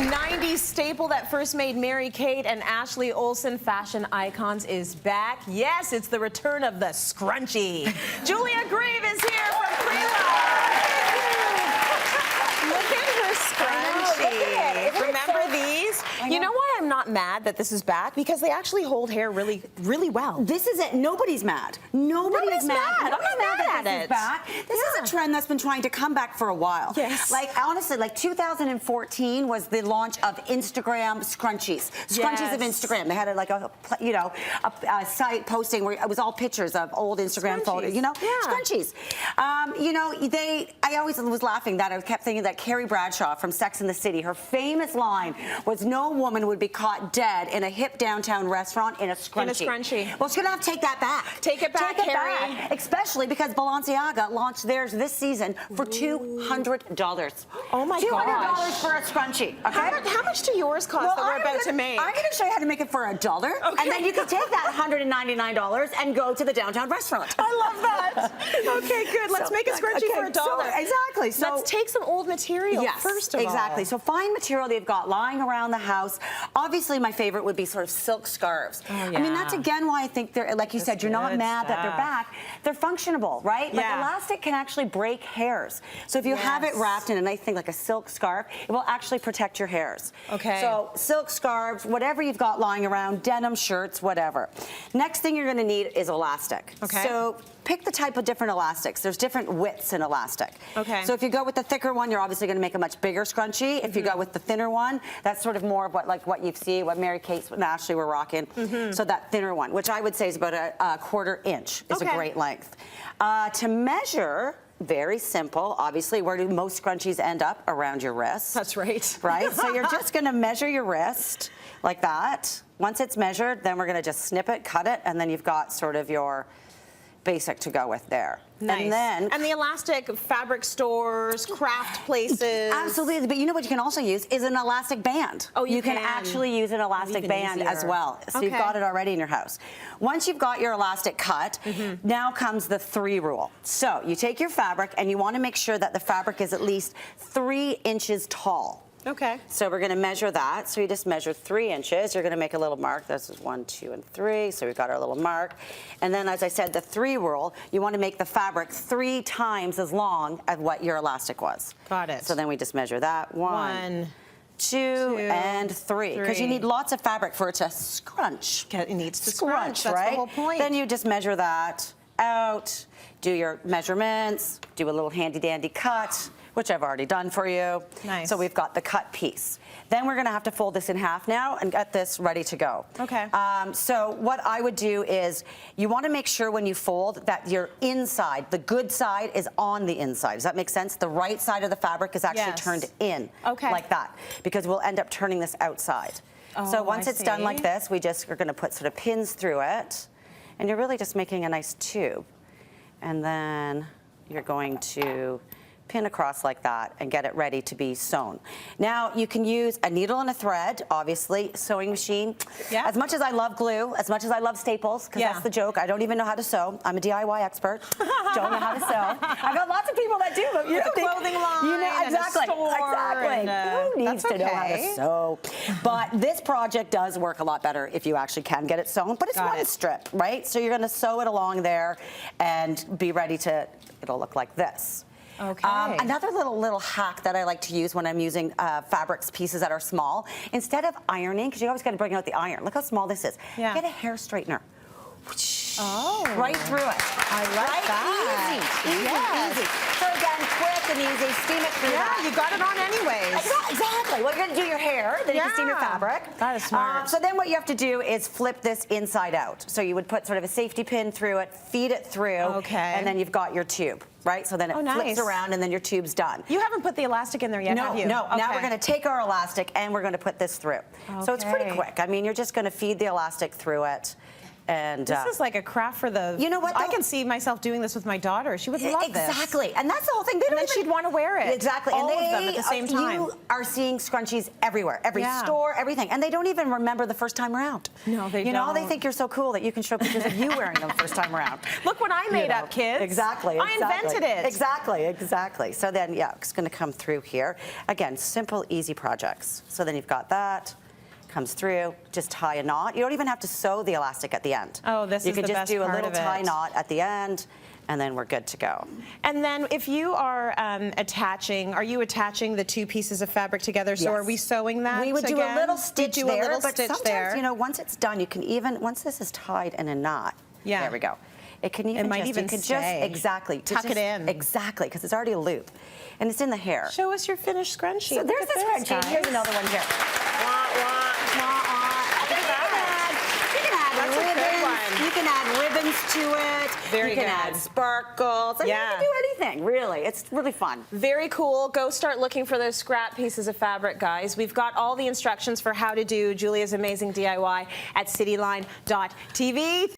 90s staple that first made Mary-Kate and Ashley Olsen fashion icons is back. Yes, it's the return of the scrunchie. Julia Grieve is here from Preloved. Look at her scrunchie. Remember these? You know why I'm not mad that this is back? Because they actually hold hair really, really well. This is it. Nobody's mad. Nobody's mad. I'm not mad at this it. is back. This is a trend that's been trying to come back for a while. Yes. Like, honestly, like 2014 was the launch of Instagram scrunchies. Scrunchies of Instagram. They had a site posting where it was all pictures of old Instagram photos. You know, scrunchies. I always was laughing that I kept thinking that Carrie Bradshaw from Sex and the City, her famous line was, "No woman would be caught dead in a hip downtown restaurant in a scrunchie." In a scrunchie. Well, it's gonna have to take that back. Take it back, Carrie. Especially because Balenciaga launched theirs this season for $200. Oh my gosh. $200 for a scrunchie. Okay. How much do yours cost that we're about to make? I'm gonna show you how to make it for $1, and then you can take that $199 and go to the downtown restaurant. I love that. Okay, good. Let's make a scrunchie for $1. Exactly. So let's take some old material first of all. Exactly. So find material they've got lying around the house. Obviously, my favorite would be sort of silk scarves. Oh, yeah. I mean, that's again why I think they're, like you said, you're not mad that they're back. They're functionable, right? Like elastic can actually break hairs. So if you have it wrapped in a nice thing like a silk scarf, it will actually protect your hairs. Okay. So silk scarves, whatever you've got lying around, denim shirts, whatever. Next thing you're going to need is elastic. Okay. So pick the type of different elastics. There's different widths in elastic. Okay. So if you go with the thicker one, you're obviously going to make a much bigger scrunchie. If you go with the thinner one, that's sort of more of what you see, what Mary-Kate and Ashley were rocking. So that thinner one, which I would say is about a quarter inch, is a great length. To measure, very simple. Obviously, where do most scrunchies end up? Around your wrist. That's right. Right? So you're just going to measure your wrist like that. Once it's measured, then we're going to just snip it, cut it, and then you've got sort of your basic to go with there. Nice. And the elastic fabric stores, craft places. Absolutely, but you know what you can also use is an elastic band. Oh, you can actually use an elastic band as well. So you've got it already in your house. Once you've got your elastic cut, now comes the 3 rule. So you take your fabric and you want to make sure that the fabric is at least 3 inches tall. Okay. So we're going to measure that. So you just measure 3 inches. You're going to make a little mark. This is 1, 2, and 3. So we've got our little mark. And then, as I said, the 3 rule, you want to make the fabric 3 times as long as what your elastic was. Got it. So then we just measure that. 1, 2, and 3. Because you need lots of fabric for it to scrunch. It needs to scrunch. That's right? the whole point. Then you just measure that out, do your measurements, do a little handy-dandy cut, which I've already done for you. Nice. So we've got the cut piece. Then we're gonna have to fold this in half now and get this ready to go. Okay. So what I would do is, you wanna make sure when you fold that your inside, the good side, is on the inside. Does that make sense? The right side of the fabric is actually turned in, like that, because we'll end up turning this outside. So once it's done like this, we just are gonna put sort of pins through it, and you're really just making a nice tube. And then you're going to pin across like that and get it ready to be sewn. Now you can use a needle and a thread, obviously, sewing machine. As much as I love glue, as much as I love staples, because that's the joke, I don't even know how to sew. I'm a DIY expert, don't know how to sew. I've got lots of people that do, but you know, clothing line, you know, exactly, and a store, and, who needs to know how to sew? But this project does work a lot better if you actually can get it sewn, but it's one strip, right? So you're gonna sew it along there and be ready to, it'll look like this. Okay. Another little hack that I like to use when I'm using fabrics pieces that are small, instead of ironing, because you always got to bring out the iron. Look how small this is. Get a hair straightener. Right through it. I like that. Easy. So again, quick and easy. Steam it through that. You got it on anyways. Exactly. Well, you're going to do your hair, then you can steam your fabric. That is smart. So then what you have to do is flip this inside out. So you would put sort of a safety pin through it, feed it through, and then you've got your tube. Right, so then it flips around and then your tube's done. You haven't put the elastic in there yet, have you? No, now we're gonna take our elastic and we're gonna put this through. So it's pretty quick. I mean, you're just gonna feed the elastic through it And this is like a craft for the. You know what? I can see myself doing this with my daughter. She would love this. Exactly, and that's the whole thing. And then she'd want to wear it. Exactly, all and of them at the same time. You are seeing scrunchies everywhere, every store, everything, and they don't even remember the first time around. No, they don't. You know, they think you're so cool that you can show pictures of you wearing them first time around. Look what I made up, kids. Exactly. I invented it. Exactly. So then, yeah, it's going to come through here. Again, simple, easy projects. So then you've got that. Comes through, just tie a knot. You don't even have to sew the elastic at the end. Oh, this is the best part of it. You can just do a little tie knot at the end, and then we're good to go. And then if you are are you attaching the two pieces of fabric together? So are we sewing that We would do a little stitch there, but sometimes, you know, once it's done, you can even, once this is tied in a knot, there we go. It can even exactly tuck it in. Exactly, because it's already a loop, and it's in the hair. Show us your finished scrunchie. So there's the scrunchie. Here's another one here. You can add ribbons to it. Very good. You can add sparkles. I mean, you can do anything, really. It's really fun. Very cool. Go start looking for those scrap pieces of fabric, guys. We've got all the instructions for how to do Julia's amazing DIY at cityline.tv.